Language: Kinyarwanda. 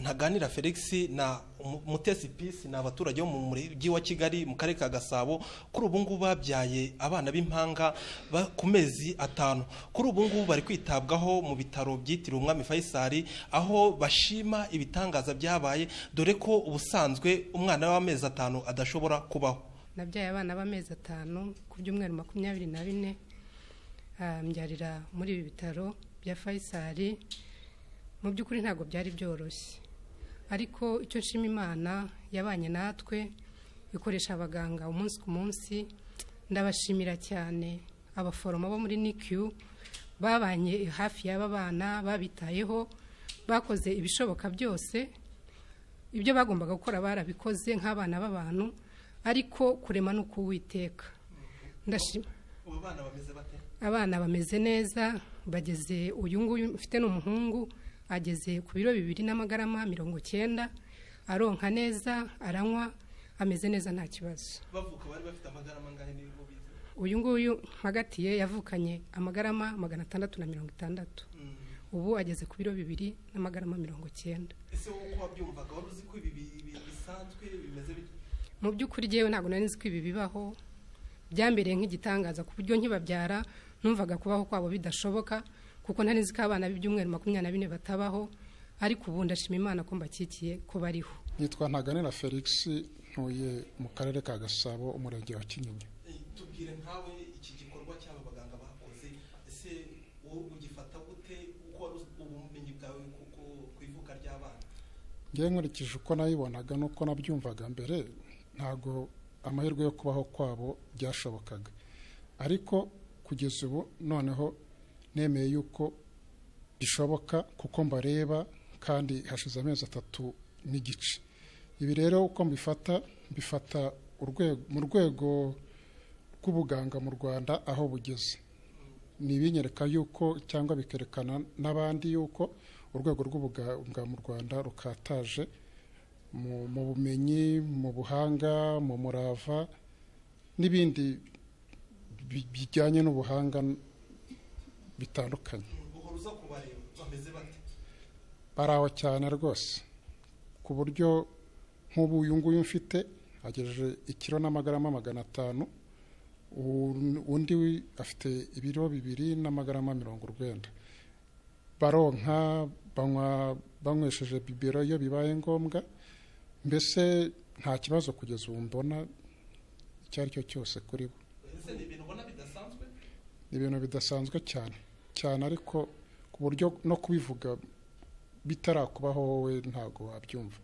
Ntaganira Felix na Mutesi Peace na abaturage bo mu mujyi wa Kigali mu karere ka Gasabo kuri ubu ngubu babyaye abana b'impanga ku mezi 5. Kuri ubu ngubu bari kwitabwaho mu bitaro byitiriwe Umwami Faisal, aho bashima ibitangaza byabaye, dore ko ubusanzwe umwana w'amezi 5 adashobora kubaho. Nabyaye abana b'amezi 5 ku byumweru 24 mbyarira muri ibi bitaro bya Faisal. Mu by'ukuri ntago byari byoroshye, ariko icyo nshima Imana yabanye natwe, ikoresha abaganga umunsi ku munsi. Ndabashimira cyane abaforomo bo muri NICU babanye hafi y'aba bana, babitayeho, bakoze ibishoboka byose. Ibyo bagombaga gukora barabikoze nk'abana b'abantu, ariko kurema no kuwiteka. Ndashima. Abana bameze bate? Abana bameze neza, bageze uyu nguyu mfite n'umuhungu ageze ku biro 290, aronka neza, aranywa, ameze neza nta kibazo. Bavuka bari bafite amagarama angahe nibo bize? Uyu nguyu hagatiye yavukanye amagarama 660. Ubu ageze ku biro 290. Ese uko wabyumvaga wari uzi ko ibi bisanzwe bimeze bite? Mu by'ukuri jewe ntago nari nzi ko ibi bibaho. Byambereye nk'igitangaza ku buryo nkibabyara numvaga kubaho kwabo bidashoboka, kuko ntari nzi ko abana b'ibyumweru 24 batabaho, ariko ubu ndashima Imana ko mbakikiye ko bariho. Nitwa Ntaganira Felix, ntuye mu karere ka Gasabo, umurenge wa Kinyinya. Tubwire nkawe iki gikorwa cy'aba baganga bakoze, ese wowe ugifata gute, uko wari ubumenyi bwawe ku ivuka ry'abana? Ngiye nkurikije uko nayibonaga nuko nabyumvaga mbere, ntago amahirwe yo kubaho kwabo byashobokaga, ariko kugeza ubu noneho nemeye yuko bishoboka kuko mbareba, kandi hashize amezi 3 n'igice. Ibi rero uko mbifata mu rwego rw'ubuganga mu Rwanda aho bugeze, nibinyereka yuko cyangwa bikerekana n'abandi yuko urwego rw'ubuganga mu Rwanda rukataje mu bumenyi, mu buhanga, mu murava n'ibindi bijyanye n'ubuhanga bitandukanye. Uhoruza kubareba bameze bate? Baraho cyane rwose, ku buryo nk'ubu uyu nguyu mfite agejeje 1.5 kg, undi afite ibiro 2.90. Baronka, banywesheje bibero iyo bibaye ngombwa, mbese nta kibazo kugeza ubu mbona icyo ari cyo cyose kuri bo. Ese ni ibintu ubona bidasanzwe? Ni ibintu bidasanzwe cyane, ariko ku buryo no kubivuga bitarakubaho wowe ntago wabyumva.